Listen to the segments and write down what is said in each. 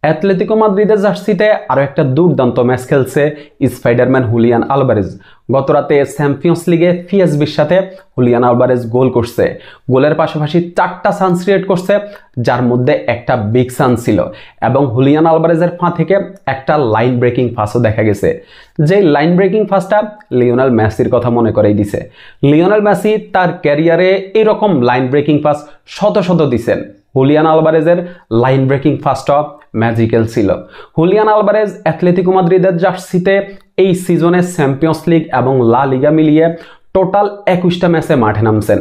Atletico মাদ্রিদের জার্সিতে আরও একটা দুর্দান্ত ম্যাচ খেলছে স্পাইডারম্যান হুলিয়ান আলভারেজ। গতরাতে চ্যাম্পিয়ন্স লিগে পিএসভির সাথে হুলিয়ান আলভারেজ গোল করছে। গোলের পাশাপাশি 4টা চান্স ক্রিয়েট করছে, যার মধ্যে একটা বিগ চান্স ছিল এবং হুলিয়ান আলভারেজের পা থেকে একটা লাইন ব্রেকিং পাসও দেখা গেছে। যে লাইন ব্রেকিং পাসটা লিওনেল মেসির কথা মনে করাই দিছে। লিওনেল মেসি তার ক্যারিয়ারে এরকম লাইন ব্রেকিং পাস শত শত দিছেন। হুলিয়ান আলভারেজের লাইন ব্রেকিং পাসটা ম্যাজিক্যাল ছিল। হুলিয়ান আলভারেজ অ্যাটলেটিকো মাদ্রিদের জার্সিতে এই সিজনে চ্যাম্পিয়ন্স লিগ এবং লা লিগা মিলিয়ে টোটাল 21টা ম্যাচে মাঠে নামছেন,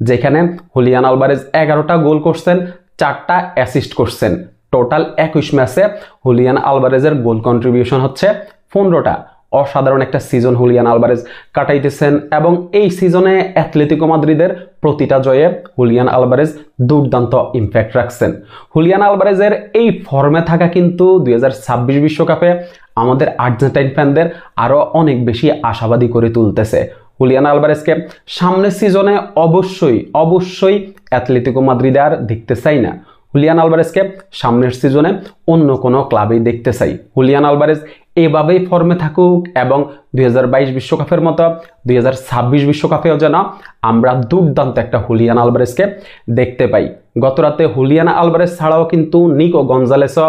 যেখানে হুলিয়ান আলভারেজ 11টা গোল করছেন, 4টা অ্যাসিস্ট করছেন। টোটাল 21 ম্যাচে হুলিয়ান আলভারেজের গোল কন্ট্রিবিউশন হচ্ছে 15টা। অসাধারণ একটা সিজন হুলিয়ান আলভারেজ কাটাইতেছেন এবং এই সিজনে অ্যাটলেটিকো মাদ্রিদের প্রতিটা জয়ে হুলিয়ান আলভারেজ দুর্দান্ত ইম্প্যাক্ট রাখছেন। হুলিয়ান আলভারেজের এই ফর্মে থাকা কিন্তু 2026 বিশ্বকাপে আমাদের আর্জেন্টাইন ফ্যানদের আরও অনেক বেশি আশাবাদী করে তুলতেছে। হুলিয়ান আলভারেজকে সামনের সিজনে অবশ্যই অ্যাটলেটিকো মাদ্রিদে আর দেখতে চাই না। হুলিয়ান আলভারেজকে সামনের সিজনে অন্য কোনো ক্লাবেই দেখতে চাই। হুলিয়ান আলভারেজ এভাবেই ফর্মে থাকুক এবং 2022 বিশ্বকাপের মতো 2026 বিশ্বকাপেও যেন আমরা দুর্দান্ত একটা হুলিয়ান আলভারেজকে দেখতে পাই। গতরাতে হুলিয়ান আলভারেজ ছাড়াও কিন্তু নিকো গঞ্জালেসও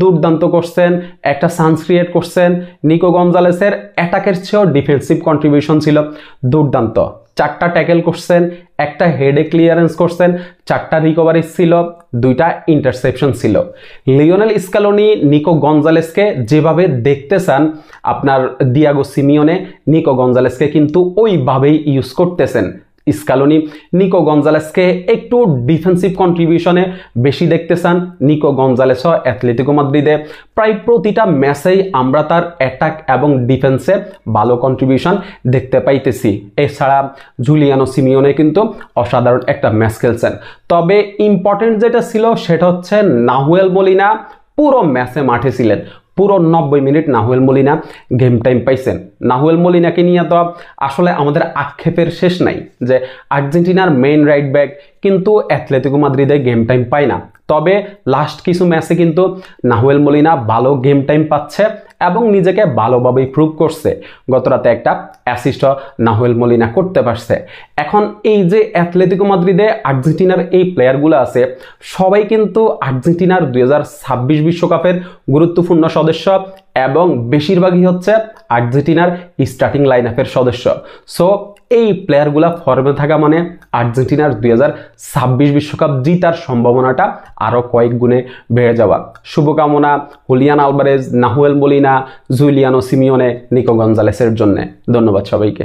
দুর্দান্ত করছেন, একটা চান্স ক্রিয়েট করছেন। নিকো গঞ্জালেসের অ্যাটাকের চেয়েও ডিফেন্সিভ কন্ট্রিবিউশন ছিল দুর্দান্ত। 4টা ট্যাকেল করছেন, একটা হেডে ক্লিয়ারেন্স করছেন, 4টা রিকভারি ছিল, 2টা ইন্টারসেপশন ছিল। লিওনেল স্ক্যালোনি নিকো গঞ্জালেসকে যেভাবে দেখতে চান, আপনার দিয়াগো সিমিওনে নিকো গঞ্জালেসকে কিন্তু ওইভাবেই ইউজ করতেছেন। স্ক্যালোনি নিকো গঞ্জালেসকে একটু ডিফেন্সিভ কন্ট্রিবিউশনে বেশি দেখতে চান। নিকো গঞ্জালেসও অ্যাটলেটিকো মাদ্রিদে প্রায় প্রতিটা ম্যাচেই আমরা তার অ্যাটাক এবং ডিফেন্সে ভালো কন্ট্রিবিউশন দেখতে পাইতেছি। এছাড়া জুলিয়ানো সিমিওনে কিন্তু অসাধারণ একটা ম্যাচ খেলছেন। তবে ইম্পর্টেন্ট যেটা ছিল সেটা হচ্ছে নাহুয়েল মলিনা পুরো ম্যাচে মাঠে ছিলেন। পুরো 90 minute Nahuel Molina game time পাইছেন। নাহুয়েল মলিনাকে নিয়ে তো আসলে আমাদের আক্ষেপের শেষ নাই যে আর্জেন্টিনার মেইন রাইট ব্যাক কিন্তু অ্যাটলেটিকো মাদ্রিদে গেম টাইম পায় না। তবে লাস্ট কিছু ম্যাচে কিন্তু নাহুয়েল মলিনা ভালো গেম টাইম পাচ্ছে এবং নিজেকে ভালোভাবেই প্রুভ করছে। গতরাতে একটা অ্যাসিস্টও নাহুয়েল মলিনা করতে পারছে। এখন এই যে অ্যাটলেটিকো মাদ্রিদে আর্জেন্টিনার এই প্লেয়ারগুলো আছে, সবাই কিন্তু আর্জেন্টিনার 2026 বিশ্বকাপের গুরুত্বপূর্ণ সদস্য এবং বেশিরভাগই হচ্ছে আর্জেন্টিনার স্টার্টিং লাইন আপের সদস্য। সো এই প্লেয়ারগুলা ফর্মে থাকা মানে আর্জেন্টিনার 2026 বিশ্বকাপ জিতার সম্ভাবনাটা আরও কয়েক গুণে বেড়ে যাওয়া। শুভকামনা Julian Alvarez, Nahuel Molina, Giuliano Simeone, Nico গঞ্জালেসের জন্য। ধন্যবাদ সবাইকে।